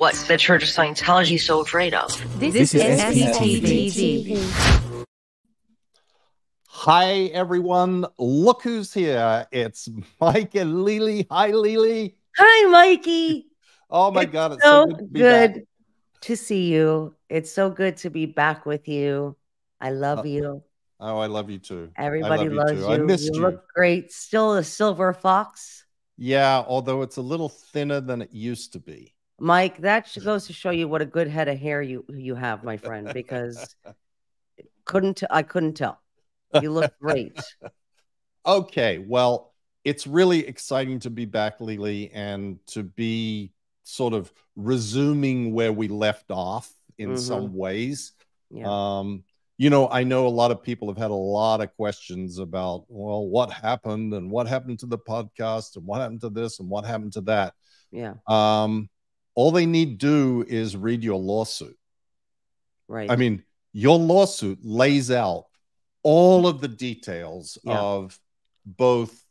what the Church of Scientology is so afraid of. This is SPTV. Hi, everyone. Look who's here. It's Mike and Lily. Hi, Lily. Hi, Mikey. Oh, my God. It's so good to be back. To see you. It's so good to be back with you. I love you. Oh, I love you too. Everybody loves you. I missed you. You look great. Still a silver fox. Yeah, although it's a little thinner than it used to be. Mike, that goes to show you what a good head of hair you have, my friend, because I couldn't tell. You look great. Okay, well, it's really exciting to be back, Lily, and to be sort of resuming where we left off in some ways. Yeah. You know, I know a lot of people have had a lot of questions about, well, what happened and what happened to the podcast and what happened to this and what happened to that. Yeah. All they need do is read your lawsuit. Right. I mean, your lawsuit lays out all of the details of both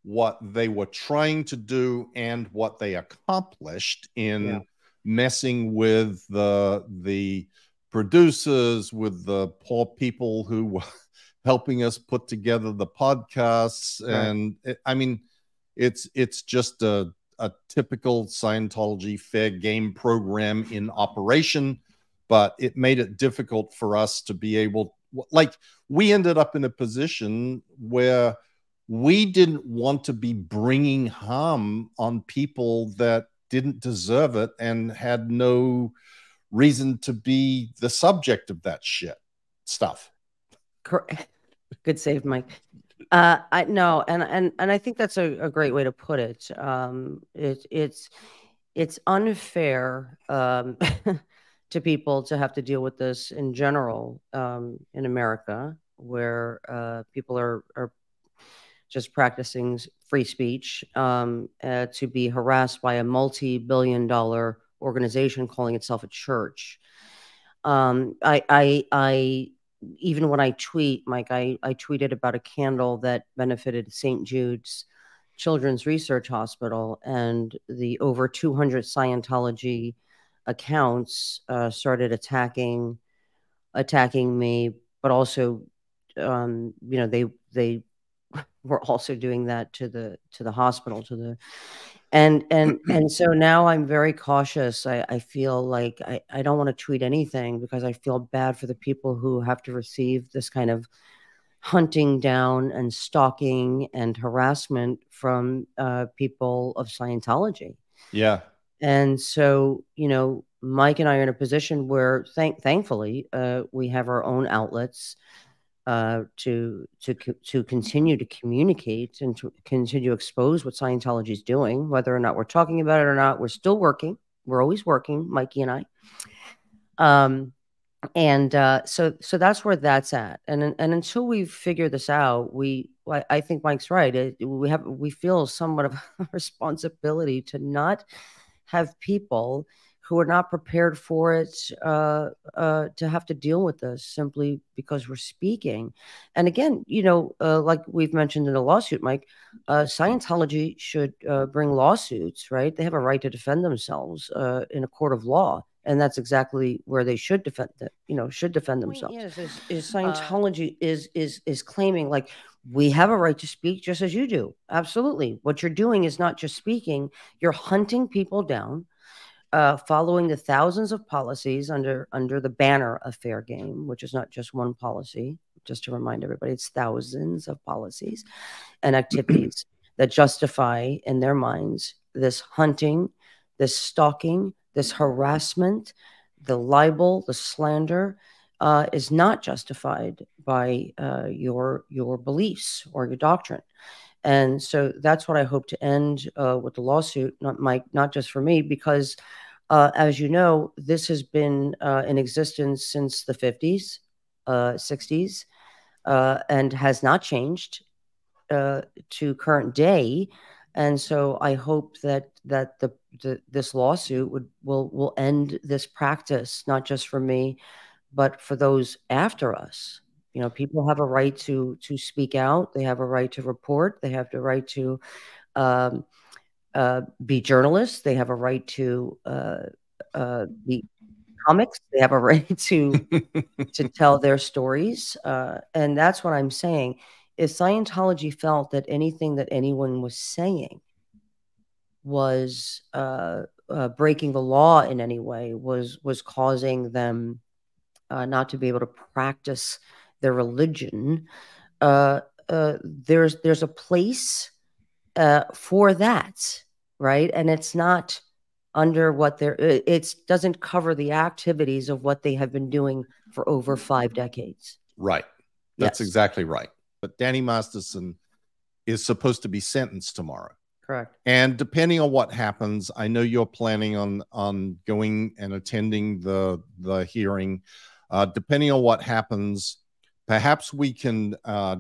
what they were trying to do and what they accomplished in messing with the producers, with the poor people who were helping us put together the podcasts. And I mean, it's just a typical Scientology fair game program in operation, but it made it difficult for us to be able, like, we ended up in a position where we didn't want to be bringing harm on people that didn't deserve it and had no reason to be the subject of that stuff. Good save, Mike. I know, and I think that's a great way to put it. It's unfair to people to have to deal with this in general in America, where people are just practicing free speech, to be harassed by a multi-billion-dollar organization calling itself a church. I even when I tweet, Mike, I tweeted about a candle that benefited St. Jude's Children's Research Hospital, and the over 200 Scientology accounts started attacking me, but also, you know, they were also doing that to the hospital, and so now I'm very cautious. I feel like I don't want to tweet anything because I feel bad for the people who have to receive this kind of hunting down and stalking and harassment from people of Scientology. Yeah. And so, you know, Mike and I are in a position where thankfully we have our own outlets to continue to communicate and to continue to expose what Scientology is doing, whether or not we're talking about it or not. We're still working. We're always working, Mikey and I. So that's where that's at. And until we figure this out, I think Mike's right. We feel somewhat of a responsibility to not have people who are not prepared for it to have to deal with this simply because we're speaking. And again, you know, like we've mentioned in the lawsuit, Mike, Scientology should bring lawsuits, right? They have a right to defend themselves in a court of law. And that's exactly where they should defend themselves. Yes, is Scientology is claiming, like, we have a right to speak just as you do. Absolutely. What you're doing is not just speaking, you're hunting people down, following the thousands of policies under the banner of fair game, which is not just one policy. Just to remind everybody, it's thousands of policies and activities that justify in their minds this hunting, this stalking, this harassment, the libel, the slander is not justified by your beliefs or your doctrine. And so that's what I hope to end with the lawsuit, not just for me, because as you know, this has been in existence since the 50s, 60s, and has not changed to current day. And so I hope that this lawsuit will end this practice, not just for me, but for those after us. You know, people have a right to speak out. They have a right to report. They have the right to be journalists. They have a right to the comics. They have a right to tell their stories, and that's what I'm saying. If Scientology felt that anything that anyone was saying was breaking the law in any way, was causing them not to be able to practice their religion, there's a place for that, right? And it's not under what it doesn't cover the activities of what they have been doing for over 5 decades. Right. That's exactly right. But Danny Masterson is supposed to be sentenced tomorrow. Correct. And depending on what happens, I know you're planning on going and attending the hearing. Depending on what happens, perhaps we can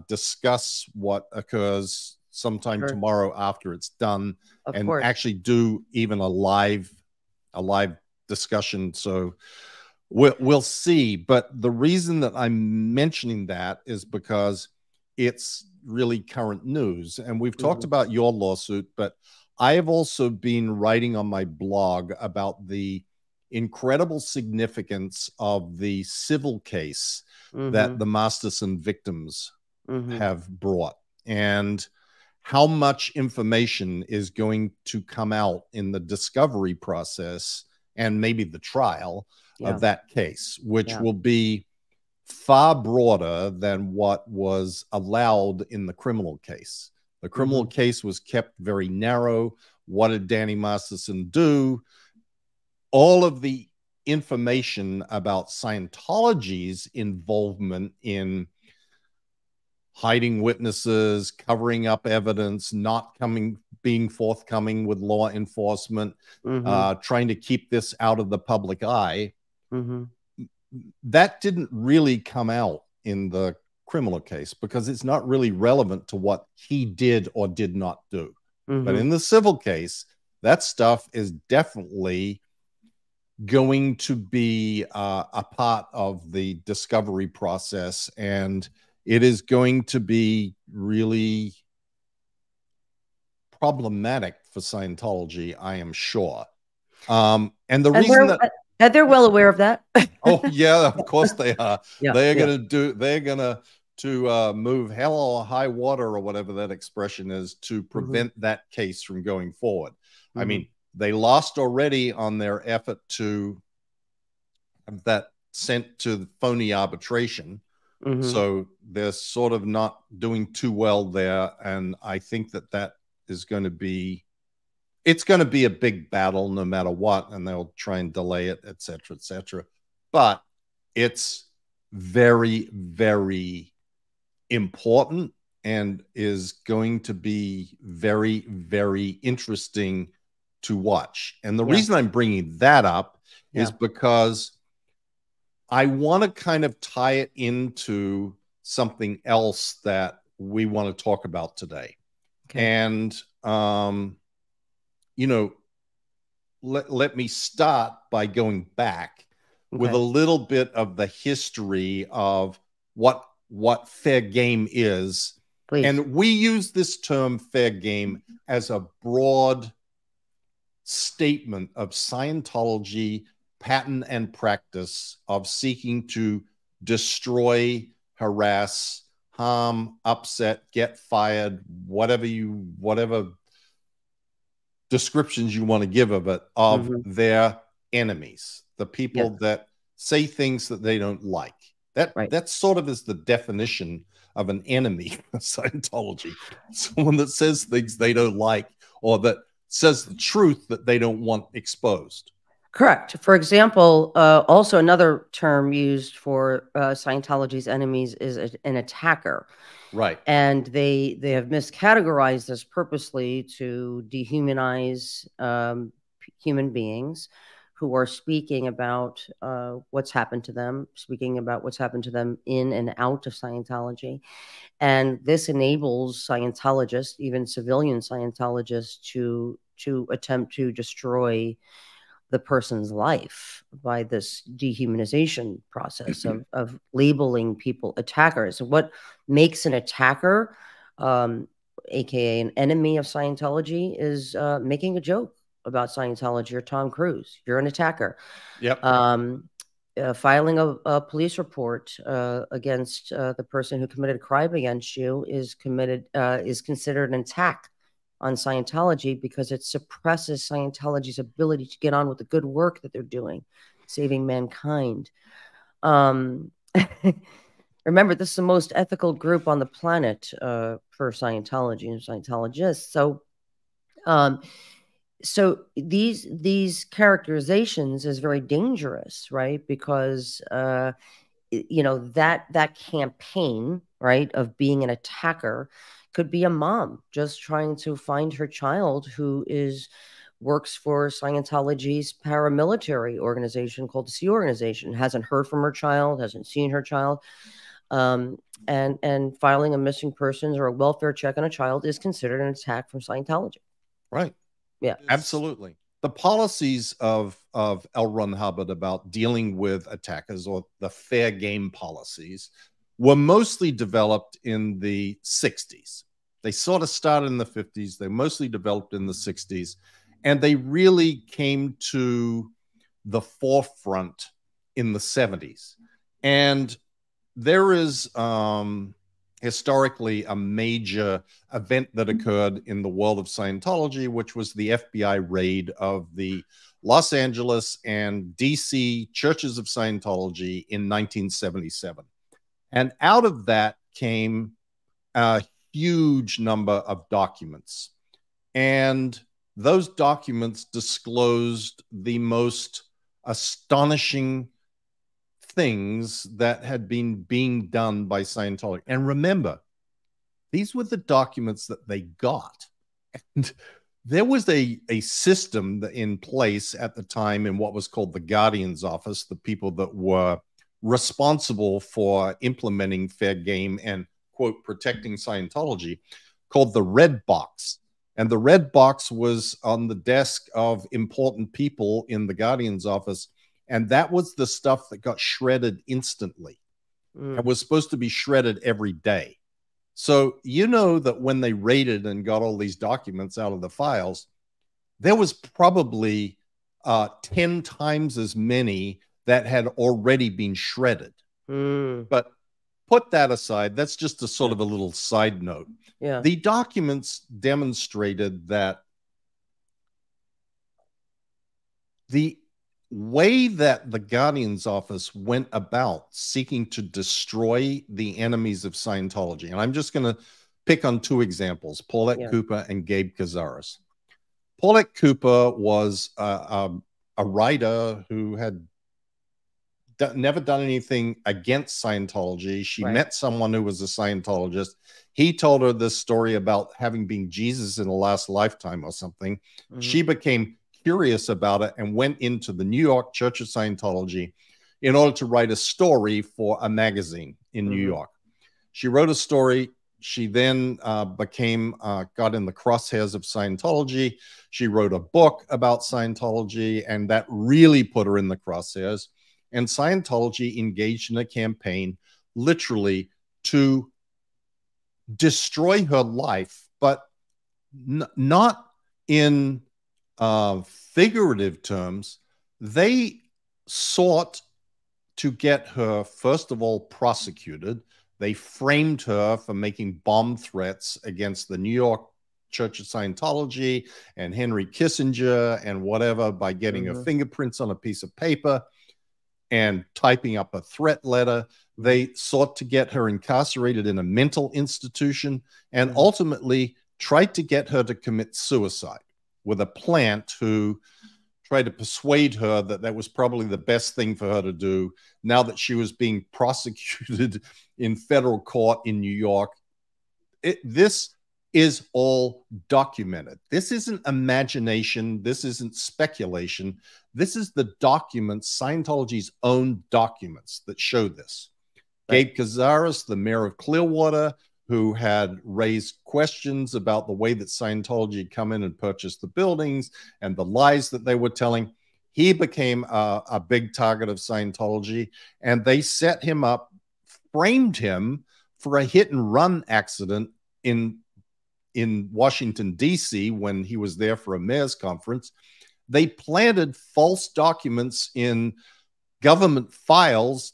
discuss what occurs sometime tomorrow after it's done, and actually do even a live discussion. So we'll see. But the reason that I'm mentioning that is because it's really current news, and we've talked about your lawsuit, but I have also been writing on my blog about the incredible significance of the civil case that the Masterson victims have brought, and how much information is going to come out in the discovery process and maybe the trial of that case, which will be far broader than what was allowed in the criminal case. The criminal case was kept very narrow. What did Danny Masterson do? All of the information about Scientology's involvement in hiding witnesses, covering up evidence, not being forthcoming with law enforcement, trying to keep this out of the public eye, that didn't really come out in the criminal case because it's not really relevant to what he did or did not do. But in the civil case, that stuff is definitely going to be a part of the discovery process, and it is going to be really problematic for Scientology, I am sure. And the reason that they're well aware of that. Oh yeah, of course they are. They're gonna move hell or high water, or whatever that expression is, to prevent that case from going forward. I mean, they lost already on their effort to have that sent to phony arbitration. So they're sort of not doing too well there. And I think that is going to be, it's going to be a big battle no matter what. And they'll try and delay it, et cetera, et cetera. But it's very, very important and is going to be very, very interesting to watch. And the reason I'm bringing that up is because I want to kind of tie it into something else that we want to talk about today. And, you know, let me start by going back with a little bit of the history of what fair game is. Please. And we use this term fair game as a broad statement of Scientology pattern and practice of seeking to destroy, harass, harm, upset, get fired, whatever descriptions you want to give of it, of their enemies, the people that say things that they don't like. That sort of is the definition of an enemy of Scientology. Someone that says things they don't like, or that says the truth that they don't want exposed. Correct. For example, also another term used for Scientology's enemies is an attacker. Right. And they have miscategorized this purposely to dehumanize human beings who are speaking about what's happened to them, speaking about what's happened to them in and out of Scientology. And this enables Scientologists, even civilian Scientologists, to attempt to destroy the person's life by this dehumanization process of labeling people attackers. And what makes an attacker, aka an enemy of Scientology, is making a joke about Scientology are Tom Cruise. You're an attacker. Yep. Filing a police report against the person who committed a crime against you is considered an attack on Scientology because it suppresses Scientology's ability to get on with the good work that they're doing, saving mankind. Remember, this is the most ethical group on the planet for Scientology and Scientologists. So these characterizations is very dangerous, right? Because you know, that campaign, right, of being an attacker could be a mom just trying to find her child who works for Scientology's paramilitary organization called the Sea Organization, hasn't heard from her child, hasn't seen her child. And filing a missing persons or a welfare check on a child is considered an attack from Scientology. Right. Yeah, absolutely. The policies of L. Ron Hubbard about dealing with attackers, or the fair game policies, were mostly developed in the 60s. They sort of started in the 50s. They mostly developed in the 60s. And they really came to the forefront in the 70s. And there is historically a major event that occurred in the world of Scientology, which was the FBI raid of the Los Angeles and DC churches of Scientology in 1977. And out of that came a huge number of documents. And those documents disclosed the most astonishing things that had been being done by Scientology. And remember, these were the documents that they got. And there was a system in place at the time in what was called the Guardian's Office, the people that were responsible for implementing fair game and, quote, protecting Scientology, called the Red Box. And the Red Box was on the desk of important people in the Guardian's Office. And that was the stuff that got shredded instantly and was supposed to be shredded every day. So you know that when they raided and got all these documents out of the files, there was probably 10 times as many that had already been shredded. But put that aside. That's just a sort of a little side note. Yeah. The documents demonstrated that the way that the Guardian's Office went about seeking to destroy the enemies of Scientology, and I'm just going to pick on two examples, Paulette Cooper and Gabe Cazares. Paulette Cooper was a writer who had never done anything against Scientology. She met someone who was a Scientologist. He told her this story about having been Jesus in a last lifetime or something. She became curious about it and went into the New York Church of Scientology in order to write a story for a magazine in New York. She wrote a story. She then got in the crosshairs of Scientology. She wrote a book about Scientology, and that really put her in the crosshairs. And Scientology engaged in a campaign literally to destroy her life, but not in figurative terms. They sought to get her, first of all, prosecuted. They framed her for making bomb threats against the New York Church of Scientology and Henry Kissinger and whatever by getting her fingerprints on a piece of paper and typing up a threat letter. They sought to get her incarcerated in a mental institution and ultimately tried to get her to commit suicide with a plant who tried to persuade her that that was probably the best thing for her to do now that she was being prosecuted in federal court in New York. This is all documented. This isn't imagination. This isn't speculation. This is the documents, Scientology's own documents that show this. Gabe Cazares, the mayor of Clearwater, who had raised questions about the way that Scientology had come in and purchased the buildings and the lies that they were telling. He became a big target of Scientology, and they set him up, framed him for a hit and run accident in in Washington, D.C., when he was there for a mayor's conference, they planted false documents in government files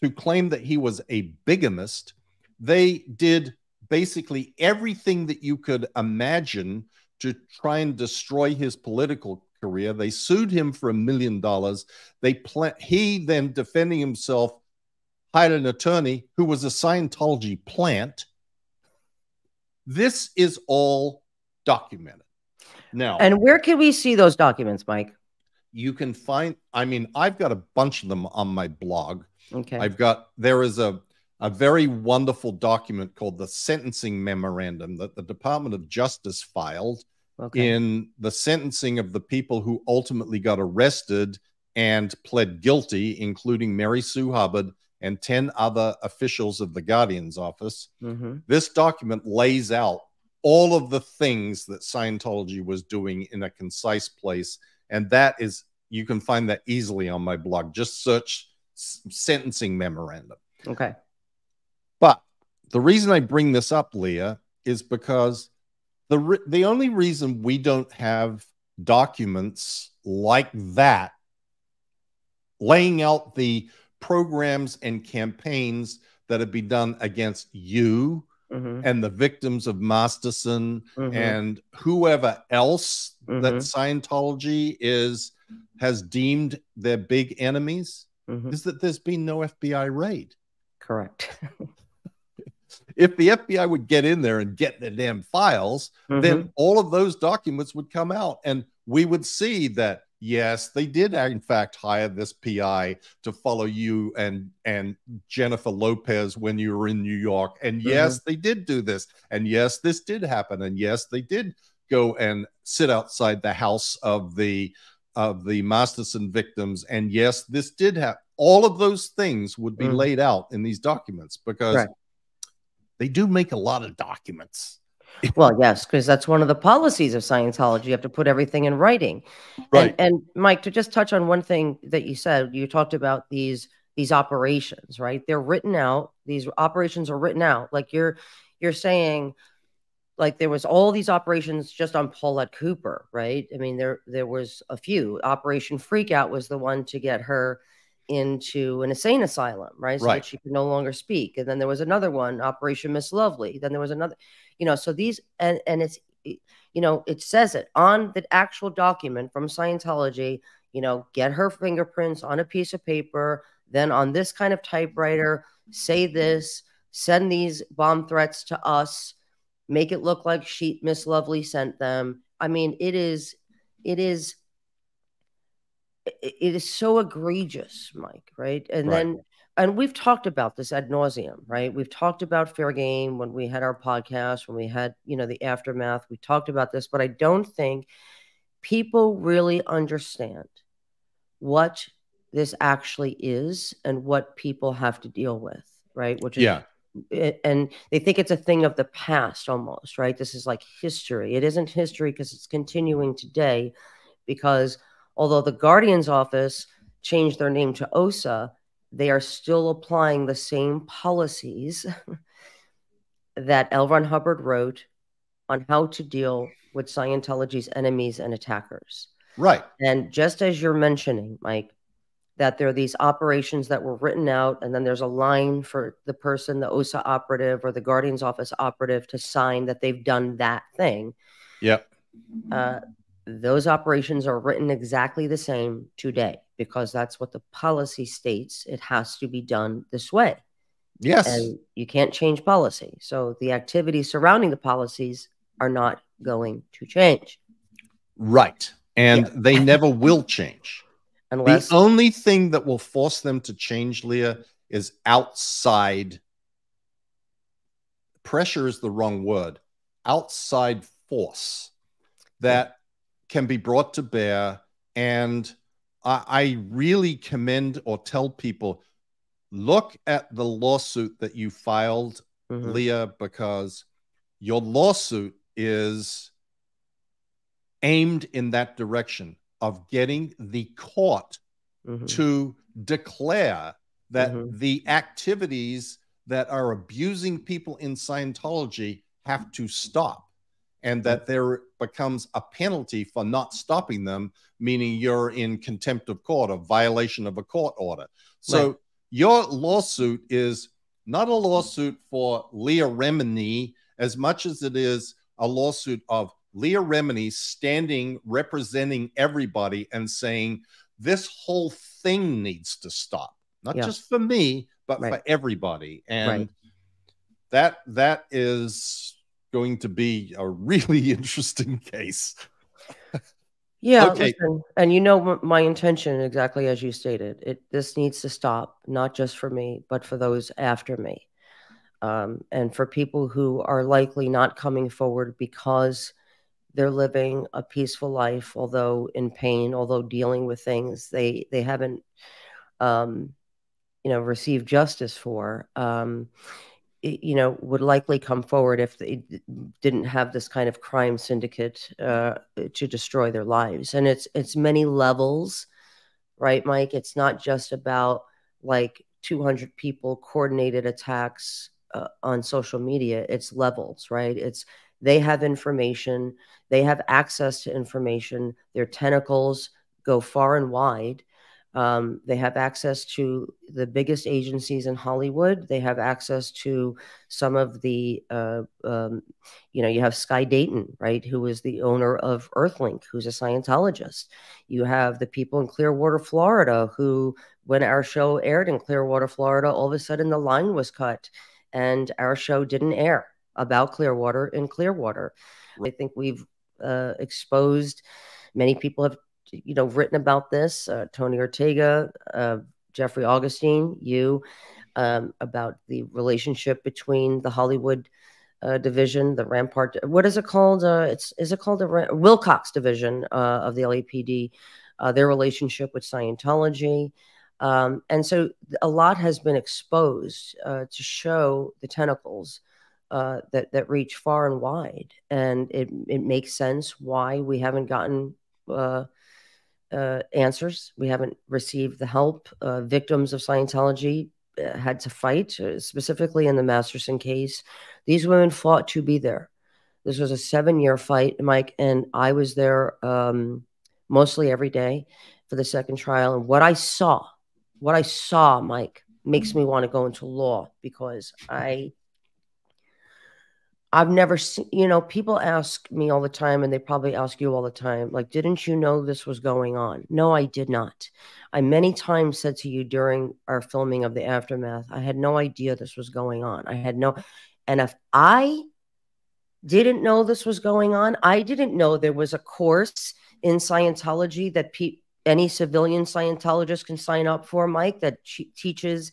to claim that he was a bigamist. They did basically everything that you could imagine to try and destroy his political career. They sued him for $1 million. He then, defending himself, hired an attorney who was a Scientology plant. This is all documented. Now, and where can we see those documents, Mike? You can find, I mean, I've got a bunch of them on my blog. Okay. There is a very wonderful document called the Sentencing Memorandum that the Department of Justice filed in the sentencing of the people who ultimately got arrested and pled guilty, including Mary Sue Hubbard and 10 other officials of the Guardian's office. This document lays out all of the things that Scientology was doing in a concise place. And that is, you can find that easily on my blog. Just search Sentencing Memorandum. Okay. But the reason I bring this up, Leah, is because the only reason we don't have documents like that laying out the programs and campaigns that have been done against you and the victims of Masterson and whoever else that Scientology has deemed their big enemies is that there's been no FBI raid. Correct. If the FBI would get in there and get their damn files, then all of those documents would come out and we would see that, yes, they did in fact hire this PI to follow you and Jennifer Lopez when you were in New York. And yes, they did do this. And yes, this did happen. And yes, they did go and sit outside the house of the Masterson victims. And yes, this did happen. All of those things would be laid out in these documents because they do make a lot of documents. Well, yes, because that's one of the policies of Scientology. You have to put everything in writing. Right. And Mike, to just touch on one thing that you said, you talked about these operations, right? They're written out. These operations are written out. Like you're saying, like there was all these operations just on Paulette Cooper, right? I mean, there was a few. Operation Freakout was the one to get her into an insane asylum, right? So that she could no longer speak. And then there was another one, Operation Miss Lovely. Then there was another, so these, and it's, it says it on the actual document from Scientology, get her fingerprints on a piece of paper, then on this kind of typewriter, say this, send these bomb threats to us, make it look like Miss Lovely sent them. I mean, it is so egregious, Mike, right? And we've talked about this ad nauseum, right? We've talked about fair game when we had our podcast, when we had, the aftermath, we talked about this, but I don't think people really understand what this actually is and what people have to deal with, right? Which is, and they think it's a thing of the past almost, right? This is like history. It isn't history because it's continuing today, because although the Guardian's office changed their name to OSA, they are still applying the same policies that L. Ron Hubbard wrote on how to deal with Scientology's enemies and attackers. Right. And just as you're mentioning, Mike, that there are these operations that were written out, and then there's a line for the person, the OSA operative or the Guardian's office operative, to sign that they've done that thing. Yep. Those operations are written exactly the same today because that's what the policy states. It has to be done this way. Yes. And you can't change policy. So the activities surrounding the policies are not going to change. Right. And they never will change. Unless the only thing that will force them to change, Leah, is outside pressure is the wrong word. Outside force that can be brought to bear. And I really commend or tell people, look at the lawsuit that you filed, Leah, because your lawsuit is aimed in that direction of getting the court to declare that the activities that are abusing people in Scientology have to stop, and that there becomes a penalty for not stopping them, meaning you're in contempt of court, a violation of a court order. So your lawsuit is not a lawsuit for Leah Remini as much as it is a lawsuit of Leah Remini standing, representing everybody and saying, this whole thing needs to stop. Not just for me, but for everybody. And that is going to be a really interesting case. Yeah, listen, and you know my intention, exactly as you stated. This needs to stop, not just for me, but for those after me. And for people who are likely not coming forward because they're living a peaceful life, although in pain, although dealing with things they haven't received justice for, would likely come forward if they didn't have this kind of crime syndicate to destroy their lives. And it's many levels, right, Mike? It's not just about like 200 people coordinated attacks on social media. It's levels, right? They have information, they have access to information, their tentacles go far and wide. They have access to the biggest agencies in Hollywood. They have access to some of the, you have Sky Dayton, right, who is the owner of Earthlink, who's a Scientologist. You have the people in Clearwater, Florida, who, when our show aired in Clearwater, Florida, all of a sudden the line was cut and our show didn't air about Clearwater in Clearwater. I think we've exposed, many people have written about this, Tony Ortega, Jeffrey Augustine, about the relationship between the Hollywood division, the Rampart, what is it called? Is it called the Wilcox division of the LAPD, their relationship with Scientology. And so a lot has been exposed to show the tentacles that reach far and wide. And it makes sense why we haven't gotten answers. We haven't received the help. Victims of Scientology had to fight, specifically in the Masterson case. These women fought to be there. This was a 7-year fight, Mike, and I was there mostly every day for the second trial. And what I saw, Mike, makes me want to go into law, because I've never seen, people ask me all the time, and they probably ask you all the time, like, didn't you know this was going on? No, I did not. I many times said to you during our filming of The Aftermath, I had no idea this was going on. And if I didn't know this was going on, I didn't know there was a course in Scientology that any civilian Scientologist can sign up for, Mike, that teaches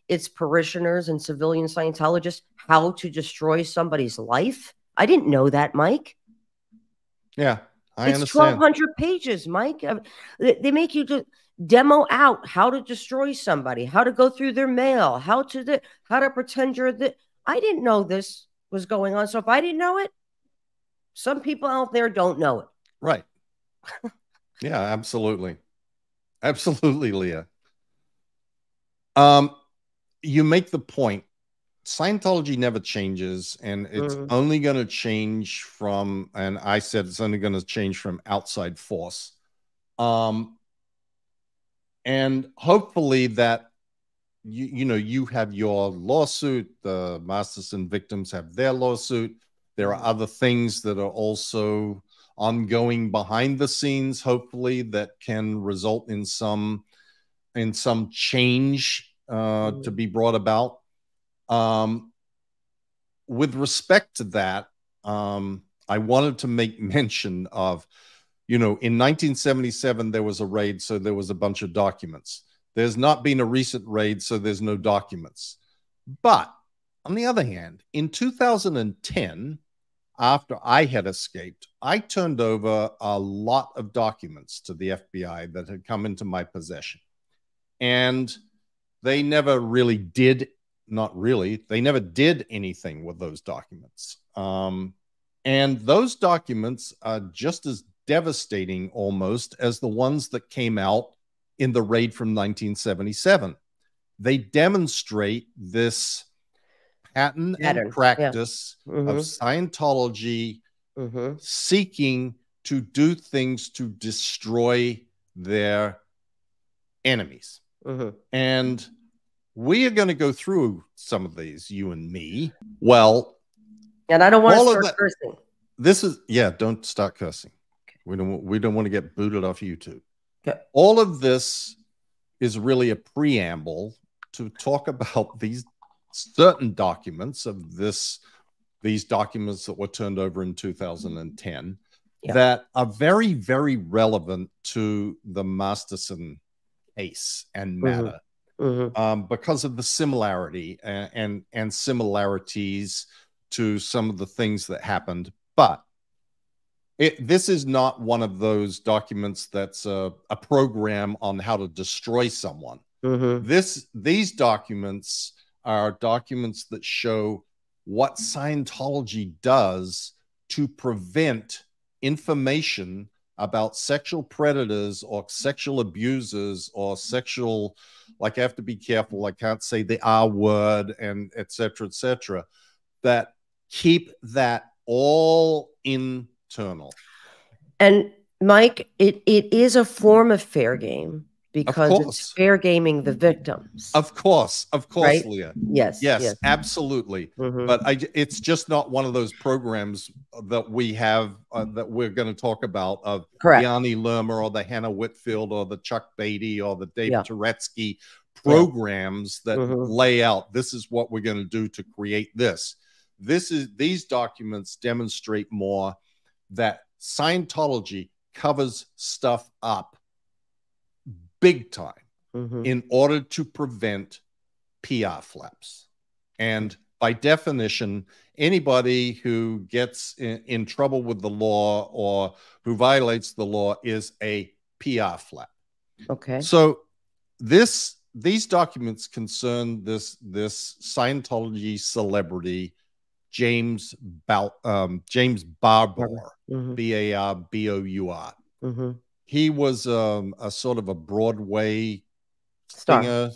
its parishioners and civilian Scientologists how to destroy somebody's life. I didn't know that, Mike. Yeah, I understand. 1,200 pages, Mike. They make you demo out how to destroy somebody, how to go through their mail, how to pretend you're I didn't know this was going on. So if I didn't know it, some people out there don't know it. Right. Yeah, absolutely. Absolutely, Leah. You make the point. Scientology never changes, and it's only going to change from, and I said it's only going to change from outside force. And hopefully that, you have your lawsuit, the Masterson victims have their lawsuit. There are other things that are also ongoing behind the scenes, hopefully, that can result in some change to be brought about. With respect to that, I wanted to make mention of, in 1977, there was a raid, so there was a bunch of documents. There's not been a recent raid, so there's no documents. But on the other hand, in 2010, after I had escaped, I turned over a lot of documents to the FBI that had come into my possession. And they never really did, they never did anything with those documents. And those documents are just as devastating almost as the ones that came out in the raid from 1977. They demonstrate this pattern and practice of Scientology seeking to do things to destroy their enemies. And we are going to go through some of these, you and me. Well, and I don't want to start cursing. This is, yeah, don't start cursing. We don't want to get booted off YouTube. All of this is really a preamble to talk about these certain documents of these documents that were turned over in 2010 that are very, very relevant to the Masterson case and matter because of the similarity and similarities to some of the things that happened. But this is not one of those documents that's a program on how to destroy someone. These documents are documents that show what Scientology does to prevent information about sexual predators or sexual abusers or sexual, like, I have to be careful, I can't say the R word, and et cetera, that keep that all internal. And Mike, it is a form of fair game because it's fair gaming the victims. Of course, right? Leah. Yes, absolutely. But it's just not one of those programs that we have that we're going to talk about of Yanni Lermer or the Hannah Whitfield or the Chuck Beatty or the Dave Turetsky programs that lay out, this is what we're going to do to create this. These documents demonstrate more that Scientology covers stuff up big time in order to prevent PR flaps. And by definition, anybody who gets in trouble with the law or who violates the law is a PR flap. Okay. So these documents concern this Scientology celebrity, James Barbour, B-A-R-B-O-U-R. He was a sort of a Broadway singer,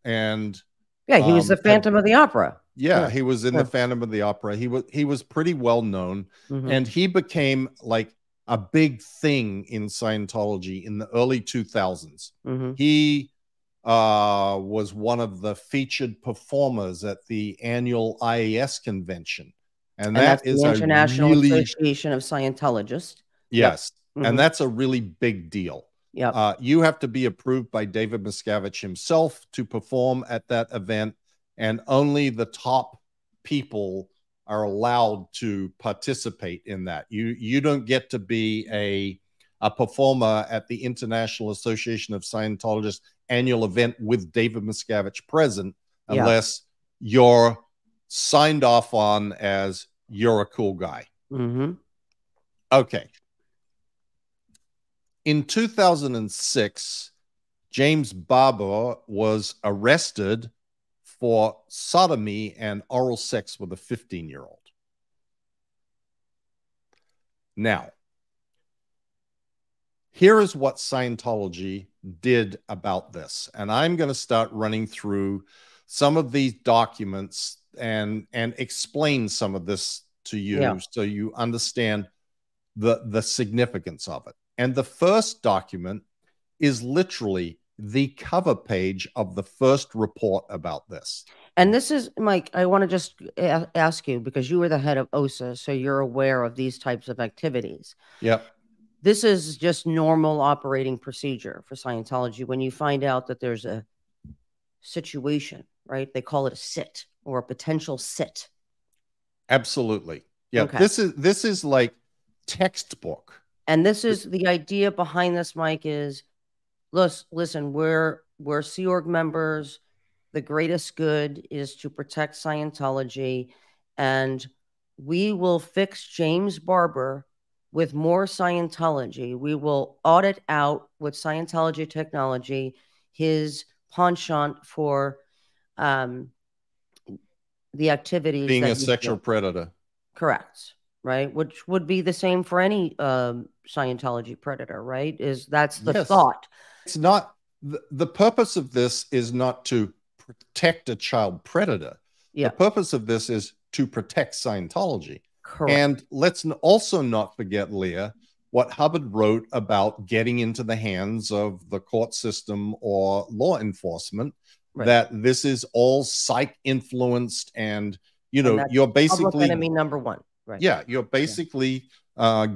and he was the Phantom of the Opera. He was in the Phantom of the Opera. He was pretty well known, and he became like a big thing in Scientology in the early 2000s. He was one of the featured performers at the annual IAS convention, and that is the International Association of Scientologists. Yes. And that's a really big deal. You have to be approved by David Miscavige himself to perform at that event, and only the top people are allowed to participate in that. You don't get to be a performer at the International Association of Scientologists annual event with David Miscavige present unless you're signed off on as you're a cool guy. Okay. In 2006, James Barbour was arrested for sodomy and oral sex with a 15-year-old. Now, here is what Scientology did about this. And I'm going to start running through some of these documents and explain some of this to you so you understand the significance of it. And the first document is literally the cover page of the first report about this. And this is, Mike, I want to just ask you, because you were the head of OSA, so you're aware of these types of activities. This is just normal operating procedure for Scientology. When you find out that there's a situation, right? They call it a sit or a potential sit. Absolutely. This is like textbook. And this is the idea behind this, Mike, is listen, we're Sea Org members. The greatest good is to protect Scientology, and we will fix James Barbour with more Scientology. We will audit out with Scientology technology his penchant for the activities. Being a sexual predator. Correct. Right. Which would be the same for any Scientology predator, right? That's the thought. It's not, the purpose of this is not to protect a child predator. Yeah. The purpose of this is to protect Scientology. Correct. And let's also not forget, Leah, what Hubbard wrote about getting into the hands of the court system or law enforcement, Right. that this is all psych influenced, and you know, you're basically public enemy number one. Right. Yeah, you're basically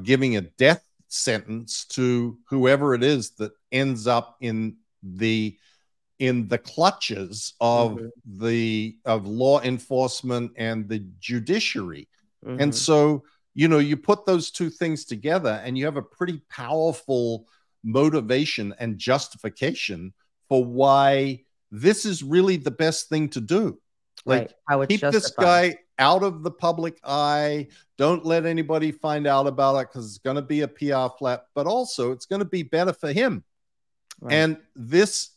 giving a death sentence to whoever it is that ends up in the clutches of of law enforcement and the judiciary. And so, you know, you put those two things together and you have a pretty powerful motivation and justification for why this is really the best thing to do. Like, how it's keep justified. this guy out of the public eye. Don't let anybody find out about it, because it's going to be a PR flap, but also it's going to be better for him. Right. And this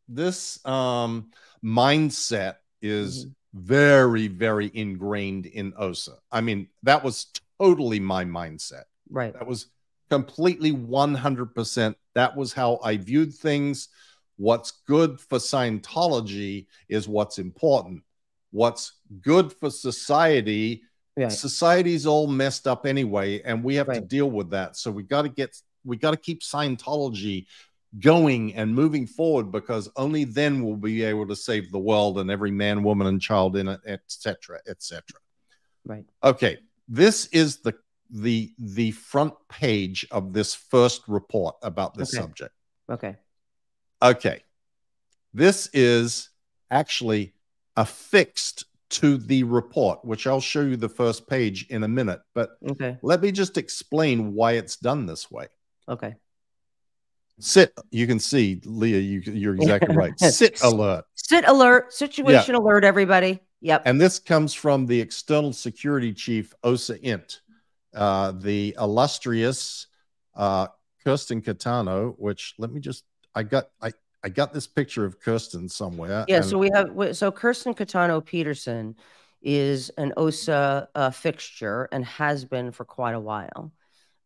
mindset is very, very ingrained in OSA. I mean, that was totally my mindset. Right. That was completely 100%. That was how I viewed things. What's good for Scientology is what's important. What's good for society, society's all messed up anyway, and we have to deal with that. So we got to keep Scientology going and moving forward, because only then we'll be able to save the world and every man, woman, and child in it, etc., etc. Right. Okay. This is the front page of this first report about this subject. Okay. Okay. This is actually affixed to the report, which I'll show you the first page in a minute. But let me just explain why it's done this way. Okay. Sit. You can see, Leah, you're exactly right. Sit alert. Sit alert. Situation alert, everybody. Yep. And this comes from the external security chief, OSA Int, the illustrious Kirsten Catano, which let me just, I got this picture of Kirsten somewhere. Yeah, so Kirsten Catano Peterson is an OSA fixture and has been for quite a while.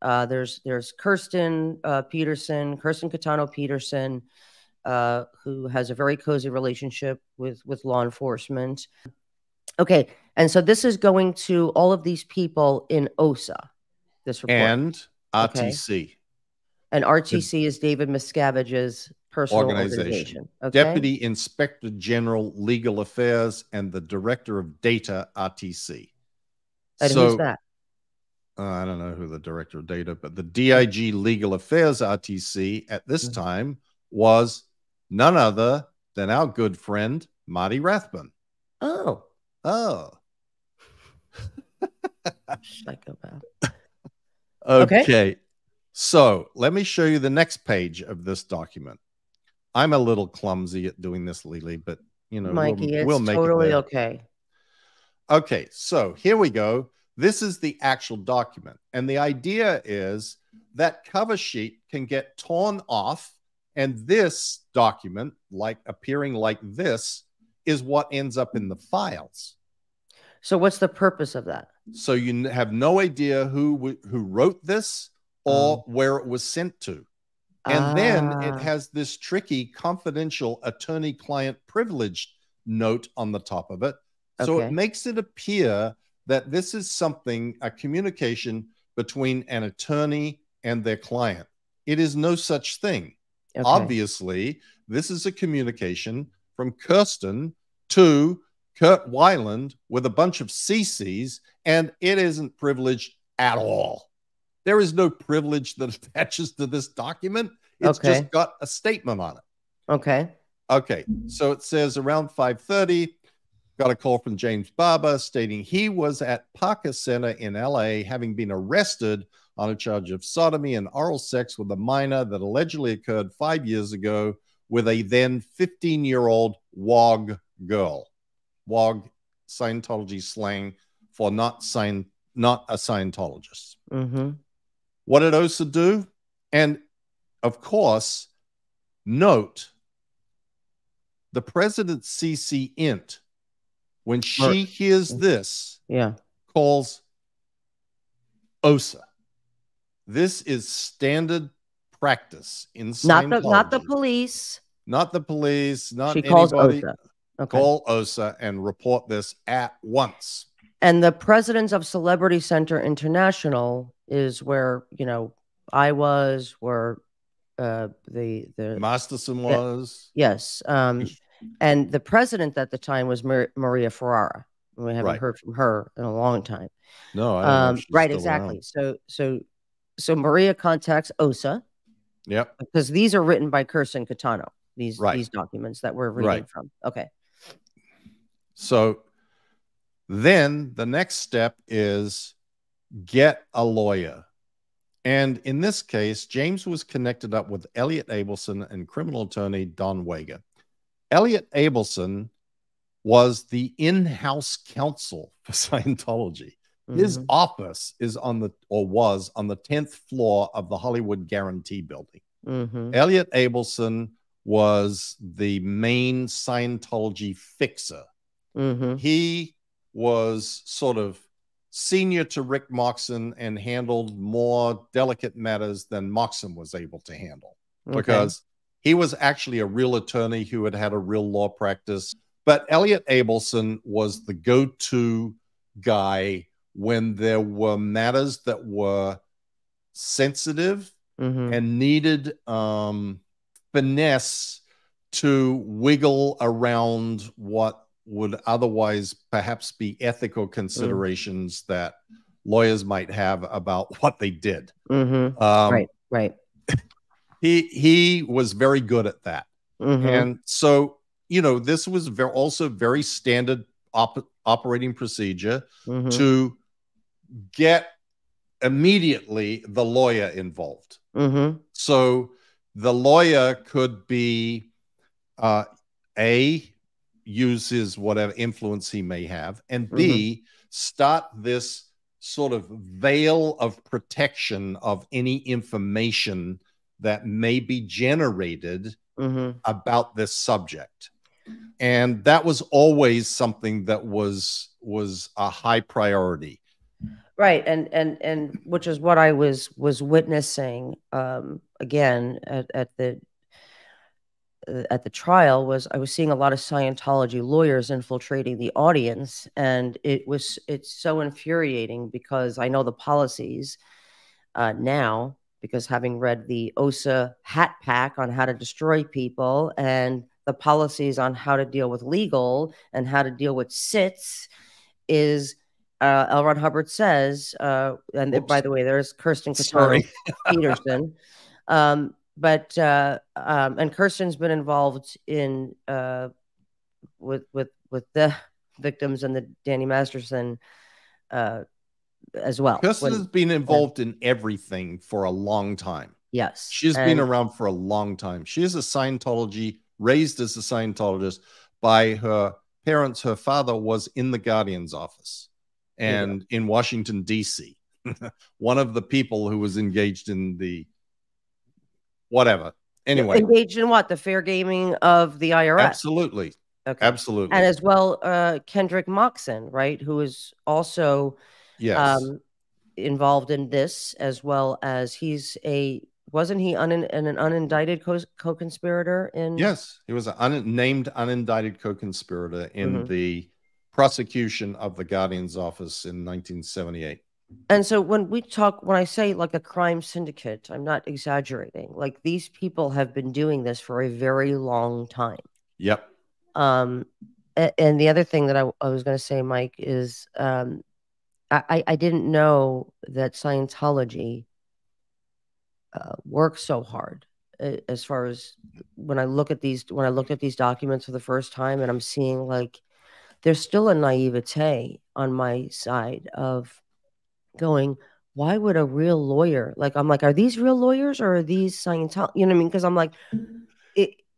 There's Kirsten Catano Peterson, who has a very cozy relationship with law enforcement. Okay, and so this is going to all of these people in OSA, this report. And RTC. Okay. And RTC is David Miscavige's personal organization. Okay. Deputy Inspector General Legal Affairs and the Director of Data, RTC. And who's that? I don't know who the Director of Data, but the DIG Legal Affairs, RTC, at this time was none other than our good friend, Marty Rathbun. Oh. Psychopath. Okay. So let me show you the next page of this document. I'm a little clumsy at doing this, Lily, but you know, Mikey, we'll make totally it okay. Okay, so here we go. This is the actual document. And the idea is that cover sheet can get torn off, and this document, like appearing like this, is what ends up in the files. So what's the purpose of that? So you have no idea who wrote this or where it was sent to. And then it has this tricky confidential attorney-client privilege note on the top of it. So it makes it appear that this is something, a communication between an attorney and their client. It is no such thing. Obviously, this is a communication from Kirsten to Kurt Weiland with a bunch of CCs, and it isn't privileged at all. There is no privilege that attaches to this document. It's just got a statement on it. Okay. So it says around 5:30, got a call from James Barber stating he was at Parker Center in LA, having been arrested on a charge of sodomy and oral sex with a minor that allegedly occurred 5 years ago with a then 15-year-old WOG girl. WOG, Scientology slang for not a Scientologist. What did OSA do? And of course, note the president CC Int, when she hears this, calls OSA. This is standard practice in Scientology. Not the police. Not the police. Not she anybody. Calls OSA. Okay. Call OSA and report this at once. And the presidents of Celebrity Center International is where, I was, where the Masterson was. yes. And the president at the time was Maria Ferrara. We haven't heard from her in a long time. No, I don't know if she's right, still exactly. around. So Maria contacts OSA. Yep. Because these are written by Kirsten Catano, these documents that we're reading from. Okay. So then the next step is get a lawyer. And in this case, James was connected up with Elliot Abelson and criminal attorney Don Wager. Elliot Abelson was the in-house counsel for Scientology. His office was on the 10th floor of the Hollywood Guarantee Building. Elliot Abelson was the main Scientology fixer. He was sort of senior to Rick Moxon and handled more delicate matters than Moxon was able to handle, because he was actually a real attorney who had had a real law practice. But Elliot Abelson was the go-to guy when there were matters that were sensitive and needed finesse to wiggle around what would otherwise perhaps be ethical considerations that lawyers might have about what they did. Right. He was very good at that. And so, this was also very standard operating procedure to get immediately the lawyer involved. So the lawyer could be use his whatever influence he may have, and B, start this sort of veil of protection of any information that may be generated about this subject. And that was always something that was a high priority. Right. And which is what I was witnessing again at the trial. Was I was seeing a lot of Scientology lawyers infiltrating the audience, and it's so infuriating, because I know the policies now, because having read the OSA hat pack on how to destroy people, and the policies on how to deal with legal and how to deal with SITs, is L. Ron Hubbard says, and by the way, there's Kirsten Catano Peterson. And Kirsten's been involved in with the victims and the Danny Masterson as well. Kirsten has been involved in everything for a long time. Yes, she's been around for a long time. She is a Scientology, raised as a Scientologist by her parents. Her father was in the Guardian's office and in Washington, D.C. One of the people who was engaged in the whatever. Anyway. Engaged in what? The fair gaming of the IRS. Absolutely. Okay. Absolutely. And as well, Kendrick Moxon, right, who is also involved in this, as well as wasn't he an unindicted co-conspirator in? Yes, he was an named unindicted co-conspirator in the prosecution of the Guardian's office in 1978. And so when I say like a crime syndicate, I'm not exaggerating. Like, these people have been doing this for a very long time. Yep. And the other thing that I was going to say, Mike, is I didn't know that Scientology works so hard. As far as when I looked at these documents for the first time, and I'm seeing, like, there's still a naivete on my side of going, why would a real lawyer, I'm like, are these real lawyers or are these Scientology? You know what I mean? Because I'm like,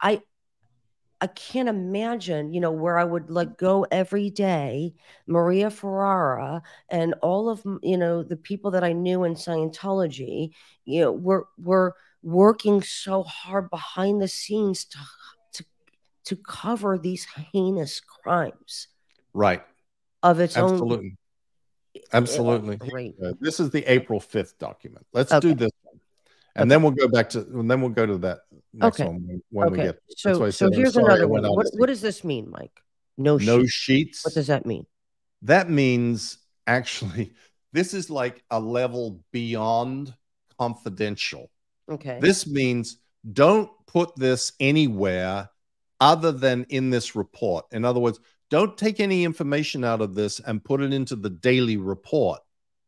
I can't imagine, where I would go every day, Maria Ferrara and all of, the people that I knew in Scientology, were working so hard behind the scenes to cover these heinous crimes. Right. Of its own. Absolutely. Great. This is the April 5th document. Let's do this one. And then we'll go back to, and then we'll go to that next one when we get. So here's another one. What does this mean, Mike? No no sheet. sheets. What does that mean? That means actually, this is like a level beyond confidential. Okay. This means don't put this anywhere other than in this report. In other words, don't take any information out of this and put it into the daily report.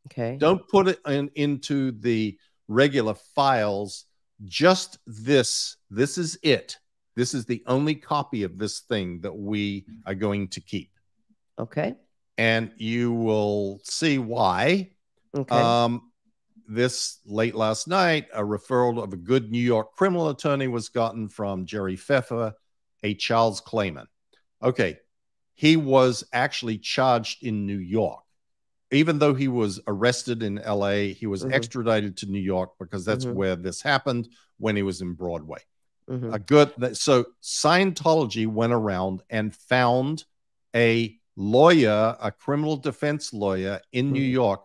Okay. Don't put it into the regular files. Just this. This is it. This is the only copy of this thing that we are going to keep. Okay. And you will see why. Okay. This late last night, a referral of a good New York criminal attorney was gotten from Jerry Pfeffer, a Charles Clayman. Okay. He was actually charged in New York. Even though he was arrested in LA, he was extradited to New York because that's where this happened when he was in Broadway. So Scientology went around and found a lawyer, a criminal defense lawyer in New York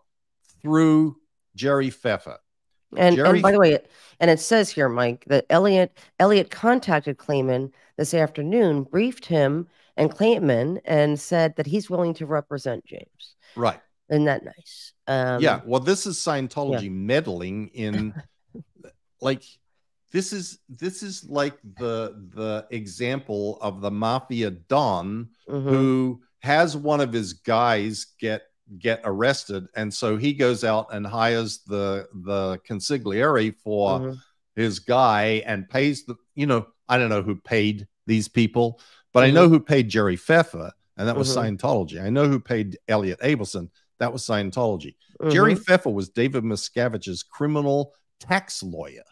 through Jerry Pfeffer. And by the way, and it says here, Mike, that Elliot contacted Clayman this afternoon, briefed him and Clayman, and said that he's willing to represent James. Right. Isn't that nice? Yeah. Well, this is Scientology meddling in, like, this is like the example of the mafia don who has one of his guys get arrested, and so he goes out and hires the consigliere for his guy and pays the, I don't know who paid these people, but I know who paid Jerry Pfeffer, and that was Scientology. I know who paid Elliot Abelson. That was Scientology. Jerry Pfeffer was David Miscavige's criminal tax lawyer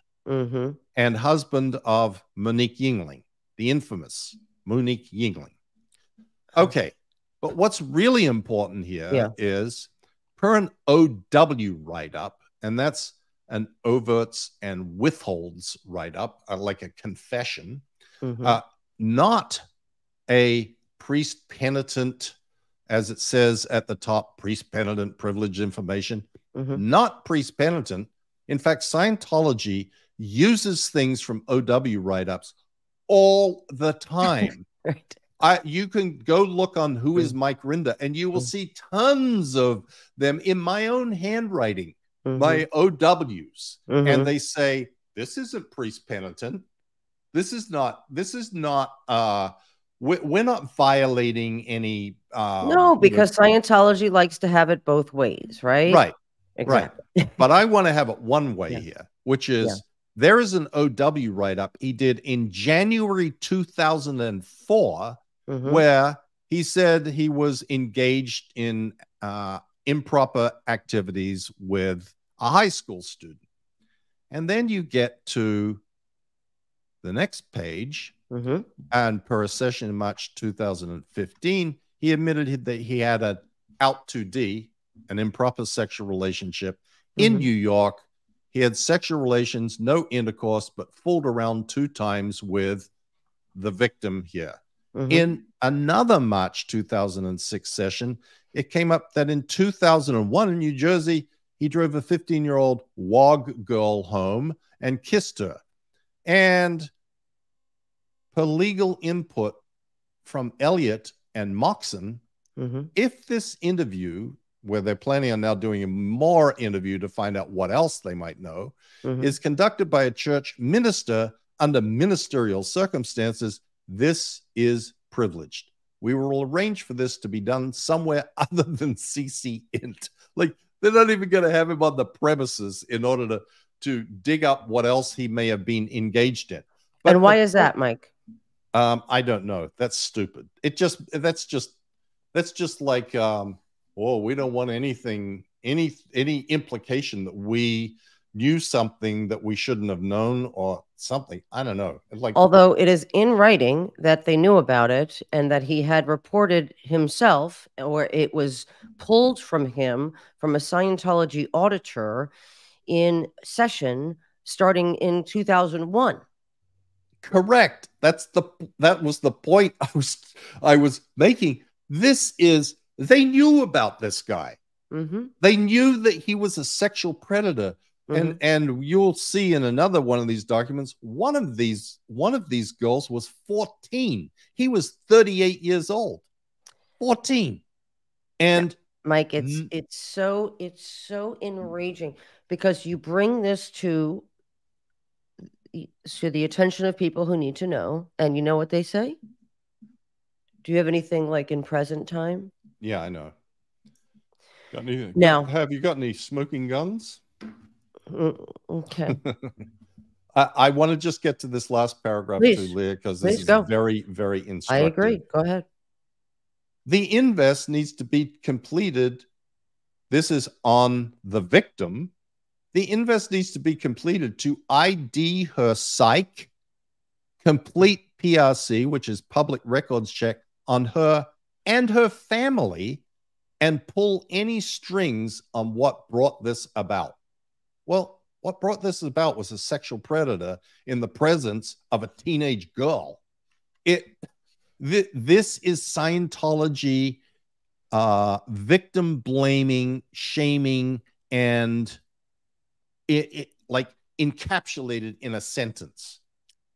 and husband of Monique Yingling, the infamous Monique Yingling. Okay. But what's really important here is per an OW write-up, and that's an overts and withholds write-up, like a confession, not a priest penitent, as it says at the top, priest penitent privileged information, not priest penitent. In fact, Scientology uses things from OW write-ups all the time. Right. You can go look on Who is Mike Rinder, and you will see tons of them in my own handwriting, my OWs. And they say, this isn't priest penitent. This is not, we're not violating any. No, because Scientology likes to have it both ways, right? Right. Exactly. Right. But I want to have it one way here, which is there is an OW write-up he did in January 2004 where he said he was engaged in improper activities with a high school student. And then you get to the next page, and per a session in March 2015, he admitted that he had an out-to-D, an improper sexual relationship in New York. He had sexual relations, no intercourse, but fooled around 2 times with the victim here. In another March 2006 session, it came up that in 2001 in New Jersey, he drove a 15-year-old WOG girl home and kissed her. And per legal input from Elliot and Moxon, if this interview, where they're planning on now doing a more interview to find out what else they might know, is conducted by a church minister under ministerial circumstances, this is privileged. We will arrange for this to be done somewhere other than CC Int. Like, they're not even going to have him on the premises in order to dig up what else he may have been engaged in. But, and why is that, Mike? I don't know. That's stupid. That's just like, we don't want any implication that we knew something that we shouldn't have known or something. I don't know. Like, although it is in writing that they knew about it and that he had reported himself, or it was pulled from him from a Scientology auditor in session starting in 2001. Correct. That was the point I was making. They knew about this guy. They knew that he was a sexual predator. And you'll see in another one of these documents, one of these girls was 14. He was 38 years old. 14. And Mike, it's so enraging because you bring this to the attention of people who need to know, and you know what they say? Do you have anything like in present time? Yeah, I know. Got anything? Now, have you got any smoking guns? Okay. I want to just get to this last paragraph too, Leah, because this is very, very instructive. I agree. Go ahead. The invest needs to be completed. This is on the victim. The invest needs to be completed to ID her psych, complete PRC, which is public records check on her and her family, and pull any strings on what brought this about. Well, what brought this about was a sexual predator in the presence of a teenage girl. This is Scientology victim blaming, shaming, and it like encapsulated in a sentence.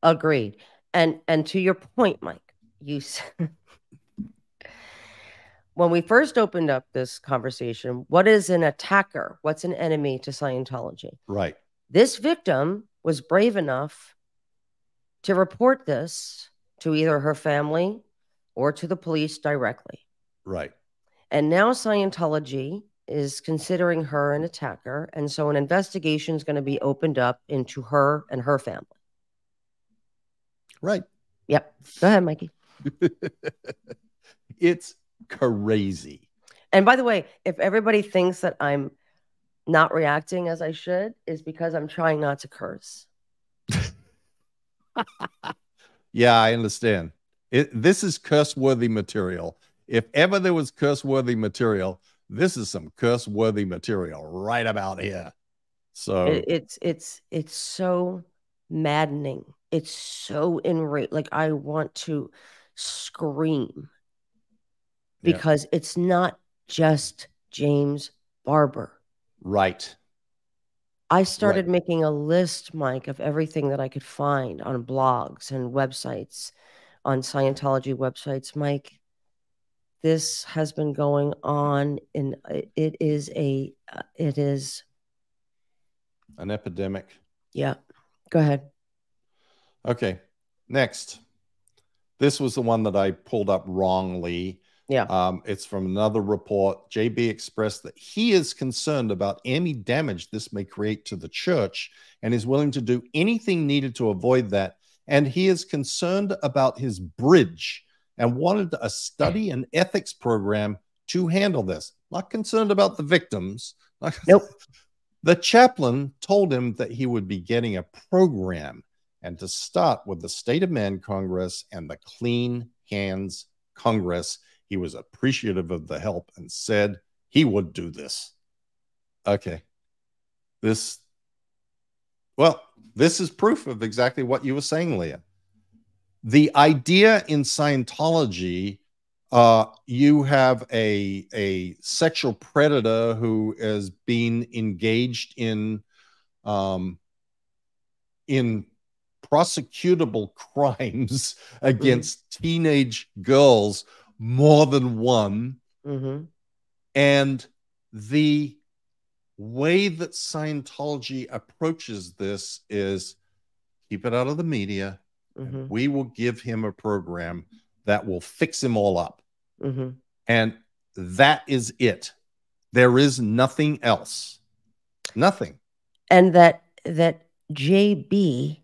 Agreed. And to your point, Mike, you said, when we first opened up this conversation, what is an attacker? What's an enemy to Scientology? Right. This victim was brave enough to report this to either her family or to the police directly. Right. And now Scientology is considering her an attacker. And so an investigation is going to be opened up into her and her family. Right. Yep. Go ahead, Mikey. It's crazy. And by the way, if everybody thinks that I'm not reacting as I should, is because I'm trying not to curse. Yeah, I understand. This is curse-worthy material. If ever there was curse-worthy material, this is some curse-worthy material right about here. So it's so maddening. It's so enraging. Like, I want to scream because it's not just James Barber. Right. I started making a list, Mike, of everything that I could find on blogs and websites, on Scientology websites. Mike, this has been going on, and it is an epidemic. Yeah. Go ahead. Okay. Next. This was the one that I pulled up wrongly. Yeah. It's from another report. JB expressed that he is concerned about any damage this may create to the church and is willing to do anything needed to avoid that. And he is concerned about his bridge and wanted a study and ethics program to handle this. Not concerned about the victims. Nope. The chaplain told him that he would be getting a program and to start with the State of Man Congress and the Clean Hands Congress. He was appreciative of the help and said he would do this. Okay. This is proof of exactly what you were saying, Leah. The idea in Scientology, you have a sexual predator who has been engaged in prosecutable crimes against teenage girls, more than one. And the way that Scientology approaches this is keep it out of the media. We will give him a program that will fix him all up. And that is it. There is nothing else. Nothing. And that JB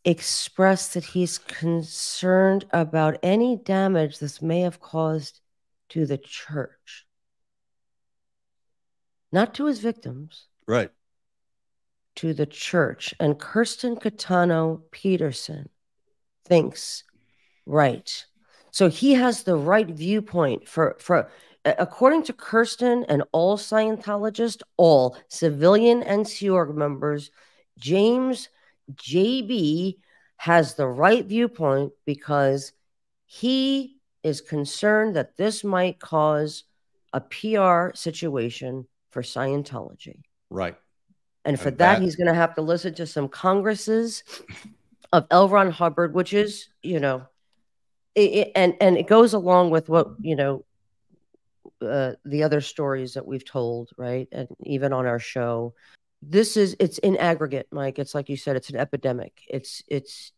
expressed that he's concerned about any damage this may have caused to the church. Not to his victims. Right. To the church. And Kirsten Catano Peterson thinks right. So he has the right viewpoint for according to Kirsten and all Scientologists, all civilian and Sea Org members, James JB has the right viewpoint because he is concerned that this might cause a PR situation for Scientology. Right. And for that, he's going to have to listen to some congresses of L. Ron Hubbard, which is, And it goes along with what, the other stories that we've told, right? And even on our show, it's in aggregate, Mike. It's like you said, it's an epidemic. It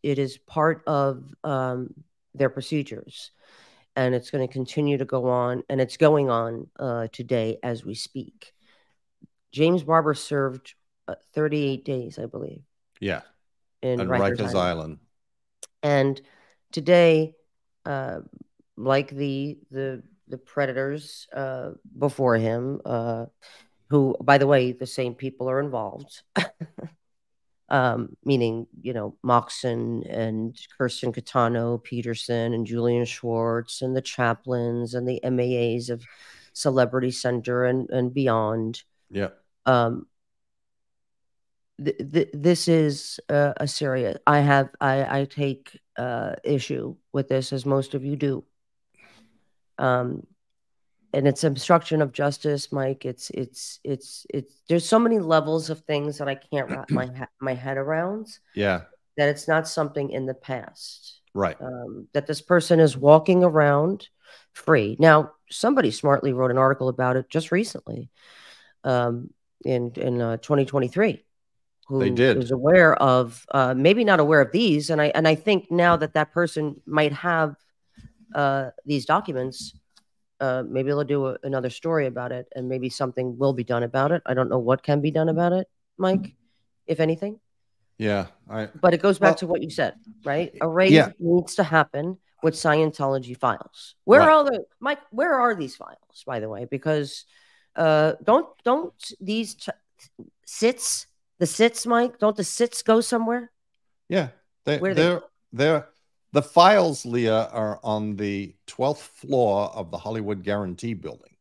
is part of their procedures, and it's going to continue to go on, and it's going on today as we speak. James Barber served 38 days, I believe. Yeah. In Rikers Island. And today, like the predators before him, who, by the way, the same people are involved, meaning, Moxon and Kirsten Catano, Peterson and Julian Schwartz and the chaplains and the MAAs of Celebrity Center and beyond. Yeah. This is a serious. I take issue with this, as most of you do. And it's obstruction of justice, Mike. It's there's so many levels of things that I can't wrap my head around. Yeah. That it's not something in the past. Right. That this person is walking around free. Now, somebody smartly wrote an article about it just recently, in 2023. They did. Who's aware of, maybe not aware of these, and I think now that person might have these documents. Maybe they'll do another story about it, and maybe something will be done about it. I don't know what can be done about it, Mike, if anything. Yeah. But it goes back to what you said, right? A raid needs to happen with Scientology files. Where are these files, by the way? Because don't these SITs, Mike, don't the SITs go somewhere? Yeah. They're the files, Leah, are on the 12th floor of the Hollywood Guarantee Building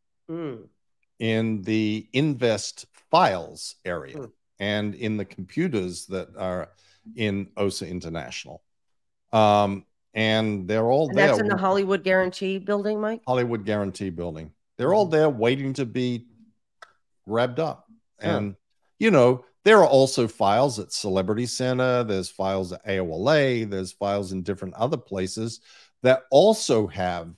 in the Invest Files area and in the computers that are in OSA International. And they're all there. That's in the Hollywood Guarantee Building, Mike? Hollywood Guarantee Building. They're all there waiting to be grabbed up. And, there are also files at Celebrity Center. There's files at AOLA. There's files in different other places that also have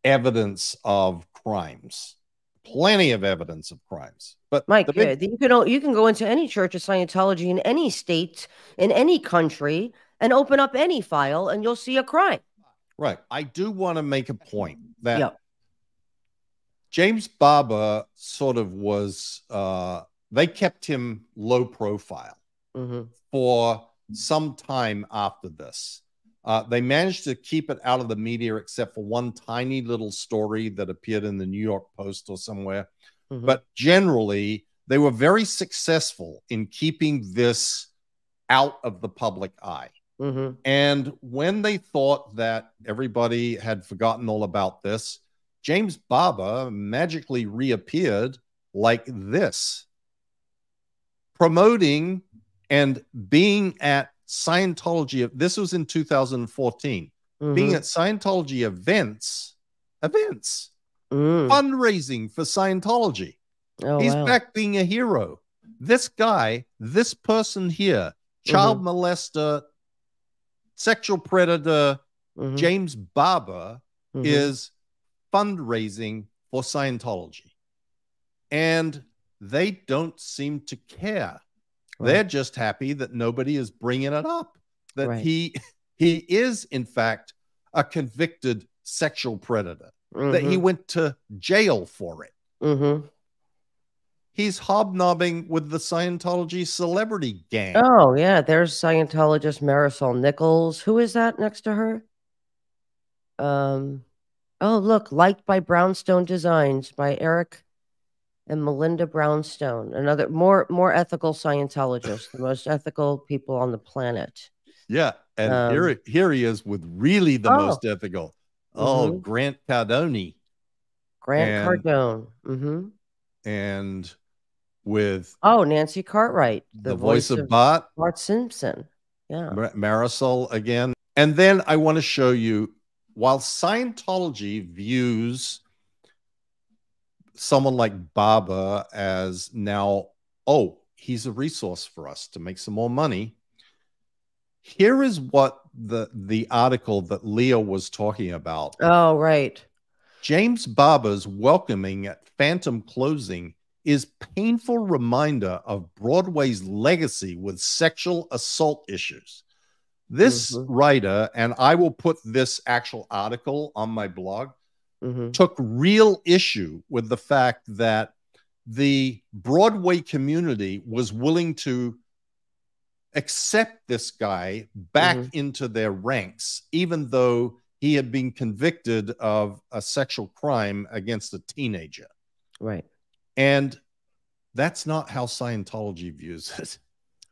evidence of crimes. Plenty of evidence of crimes. But Mike, you can go into any Church of Scientology in any state, in any country, and open up any file, and you'll see a crime. Right. I do want to make a point that James Barber sort of was... they kept him low profile for some time after this. They managed to keep it out of the media, except for one tiny little story that appeared in the New York Post or somewhere. But generally, they were very successful in keeping this out of the public eye. And when they thought that everybody had forgotten all about this, James Barber magically reappeared like this, promoting and being at Scientology. This was in 2014. Being at Scientology events, fundraising for Scientology. He's back being a hero. This guy, this person here, child molester, sexual predator, James Barber, is fundraising for Scientology. And they don't seem to care. They're just happy that nobody is bringing it up. That he is, in fact, a convicted sexual predator. That he went to jail for it. He's hobnobbing with the Scientology celebrity gang. Oh, yeah. There's Scientologist Marisol Nichols. Who is that next to her? Oh, look, Liked by Brownstone Designs by Eric and Melinda Brownstone, another more ethical Scientologist, the most ethical people on the planet. Yeah, and here he is with really the most ethical. Grant Cardone. Cardone. And with Nancy Cartwright, the voice of Bart Simpson. Yeah, Marisol again. And then I want to show you, while Scientology views someone like Barber as now, he's a resource for us to make some more money. Here is what the article that Leah was talking about. Oh, right. James Barber's welcoming at Phantom closing is painful reminder of Broadway's legacy with sexual assault issues. This writer, and I will put this actual article on my blog, took real issue with the fact that the Broadway community was willing to accept this guy back into their ranks, even though he had been convicted of a sexual crime against a teenager. Right. And that's not how Scientology views it.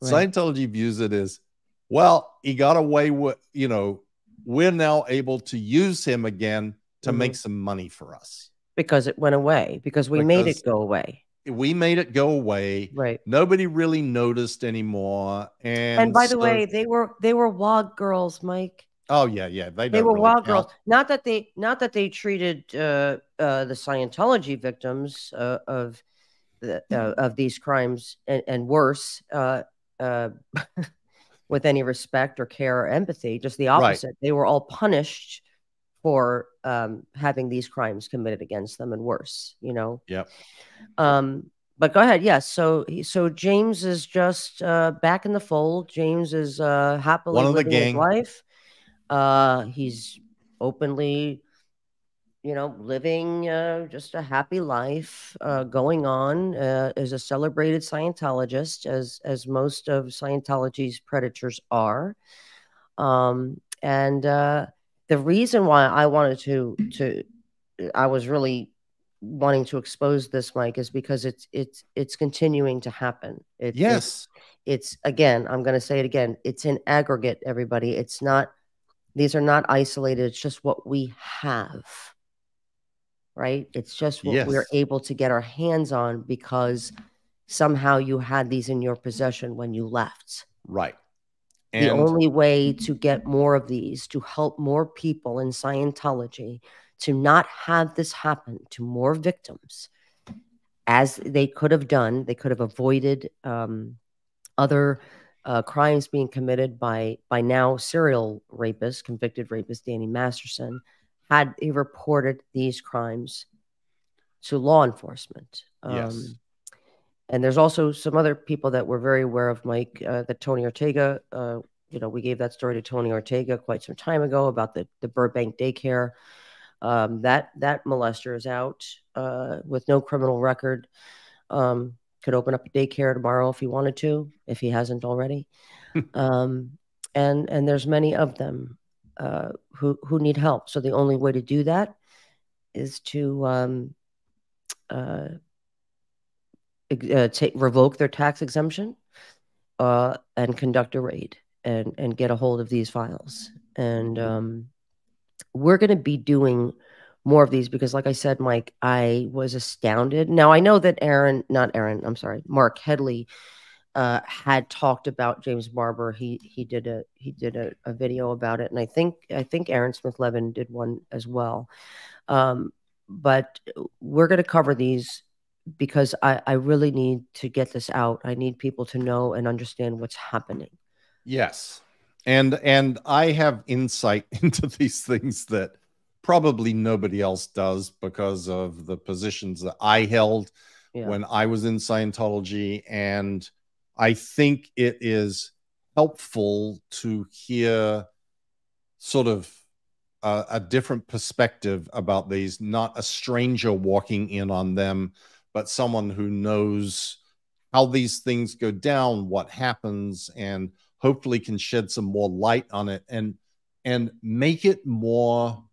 Right. Scientology views it as, well, he got away with, you know, we're now able to use him again to make some money for us. Because it went away, because we made it go away. We made it go away. Right. Nobody really noticed anymore. And by the way, they were WOG girls, Mike. Oh yeah. They were really WOG girls. Not that they treated the Scientology victims of these crimes and worse with any respect or care or empathy. Just the opposite. Right. They were all punished for having these crimes committed against them and worse, you know? Yep. But go ahead. Yes. So James is just back in the fold. James is happily living his life. He's openly, you know, living just a happy life, going on as a celebrated Scientologist, as most of Scientology's predators are. The reason why I wanted I was really wanting to expose this, Mike, is because it's continuing to happen. It's again, I'm going to say it again. It's in aggregate, everybody. It's not, these are not isolated. It's just what we have, right? It's just what we're able to get our hands on because somehow you had these in your possession when you left. Right. The only way to get more of these, to help more people in Scientology, to not have this happen to more victims, as they could have done, they could have avoided other crimes being committed by now serial rapist, convicted rapist Danny Masterson, had he reported these crimes to law enforcement. Yes. And there's also some other people that we're very aware of, Mike, that Tony Ortega, you know, we gave that story to Tony Ortega quite some time ago about the Burbank daycare. That molester is out with no criminal record. Could open up a daycare tomorrow if he wanted to, if he hasn't already. And there's many of them who need help. So the only way to do that is to revoke their tax exemption and conduct a raid and get a hold of these files. And we're going to be doing more of these because, like I said, Mike, I was astounded. Now, I know that Mark Headley had talked about James Barber. He did a video about it, and I think Aaron Smith-Levin did one as well. But we're going to cover these because I really need to get this out. I need people to know and understand what's happening. Yes. And I have insight into these things that probably nobody else does because of the positions that I held when I was in Scientology. And I think it is helpful to hear sort of a different perspective about these, not a stranger walking in on them, but someone who knows how these things go down, what happens, and hopefully can shed some more light on it and make it more,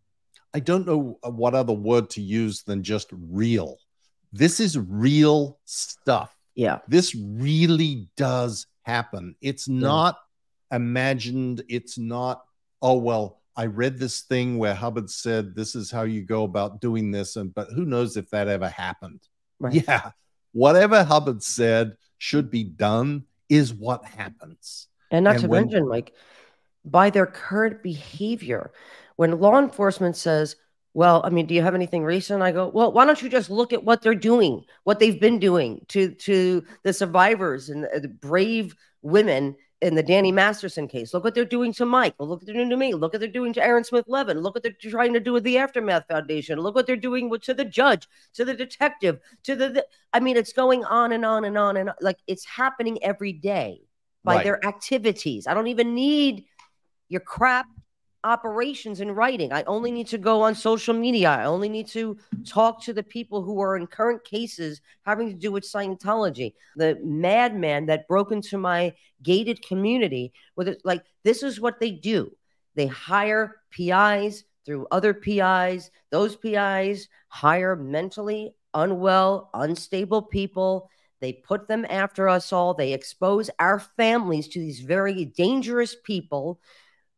I don't know what other word to use than just real. This is real stuff. Yeah. This really does happen. It's not imagined. It's not, oh, well, I read this thing where Hubbard said, this is how you go about doing this. But who knows if that ever happened? Right. Yeah. Whatever Hubbard said should be done is what happens. And not to mention, like, by their current behavior, when law enforcement says, well, I mean, do you have anything recent? I go, well, why don't you just look at what they're doing, what they've been doing to the survivors and the brave women in the Danny Masterson case. Look what they're doing to Mike. Look what they're doing to me. Look what they're doing to Aaron Smith Levin. Look what they're trying to do with the Aftermath Foundation. Look what they're doing to the judge, to the detective, to the I mean, it's going on and on and on and on. Like, it's happening every day by their activities. I don't even need your crap operations in writing. I only need to go on social media. I only need to talk to the people who are in current cases having to do with Scientology. The madman that broke into my gated community with it, like, this is what they do. They hire PIs through other PIs. Those PIs hire mentally unwell, unstable people. They put them after us all. They expose our families to these very dangerous people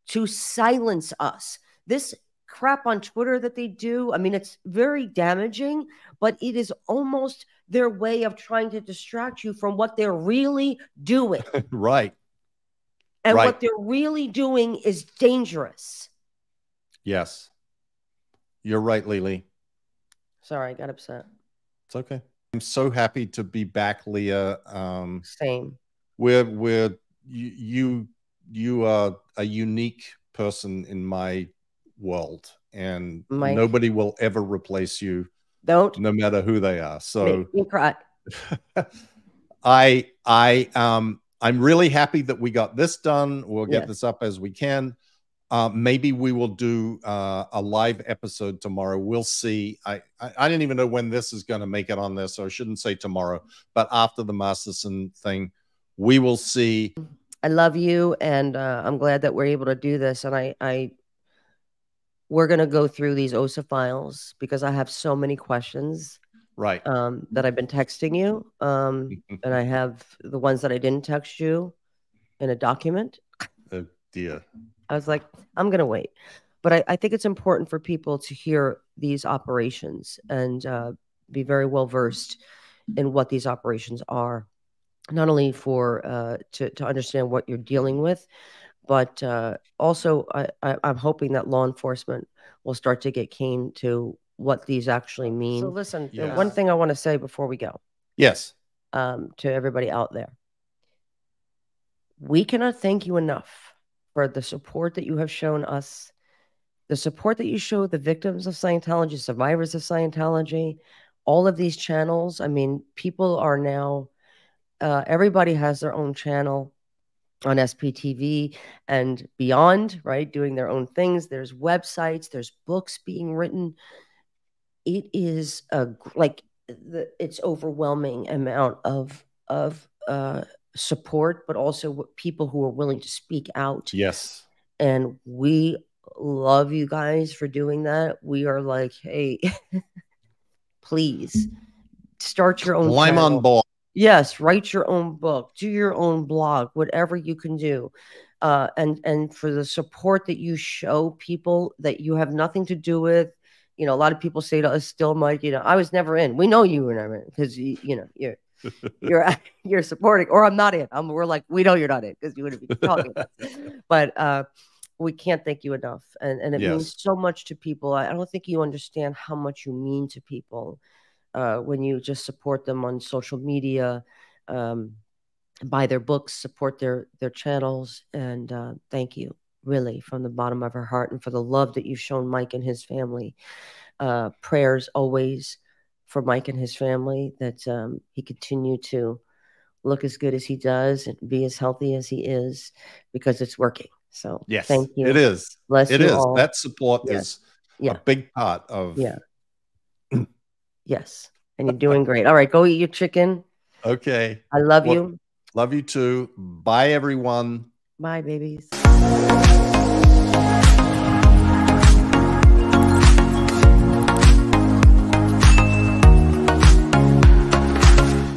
to silence us. This crap on Twitter that they do, I mean, it's very damaging, but it is almost their way of trying to distract you from what they're really doing. Right. And what they're really doing is dangerous. Yes. You're right, Lily. Sorry, I got upset. It's okay. I'm so happy to be back, Leah. Same. You are a unique person in my world, and nobody will ever replace you. Don't. No matter who they are. So make me cry. I'm really happy that we got this done. We'll get this up as we can. Maybe we will do a live episode tomorrow. We'll see. I didn't even know when this is going to make it on there, so I shouldn't say tomorrow, but after the Masterson thing, we will see. I love you, and I'm glad that we're able to do this. And we're going to go through these OSA files because I have so many questions. Right. That I've been texting you. And I have the ones that I didn't text you in a document. Oh, dear. I was like, I'm going to wait. But I think it's important for people to hear these operations and be very well versed in what these operations are. Not only for to understand what you're dealing with, but also I'm hoping that law enforcement will start to get keen to what these actually mean. So listen, one thing I want to say before we go. Yes. To everybody out there. We cannot thank you enough for the support that you have shown us, the support that you show the victims of Scientology, survivors of Scientology, all of these channels. I mean, people are now... everybody has their own channel on SPTV and beyond, right? Doing their own things. There's websites, there's books being written. It is it's overwhelming amount of support, but also people who are willing to speak out. Yes. And we love you guys for doing that. We are like, hey, please start your own channel. I'm on board. Yes, write your own book, do your own blog, whatever you can do. And for the support that you show people that you have nothing to do with. You know, a lot of people say to us still, Mike, you know, I was never in. We know you were never in because, you know, you're supporting, or I'm not in. We're like, we know you're not in because you wouldn't be talking about it. But we can't thank you enough. And it means so much to people. I don't think you understand how much you mean to people. When you just support them on social media, buy their books, support their channels. And thank you, really, from the bottom of our heart, and for the love that you've shown Mike and his family. Prayers always for Mike and his family, that he continue to look as good as he does and be as healthy as he is, because it's working. So yes, thank you. It is. Bless it you is. all. That support is a big part of... Yes. And you're doing great. All right. Go eat your chicken. Okay. I love you. Love you too. Bye, everyone. Bye, babies.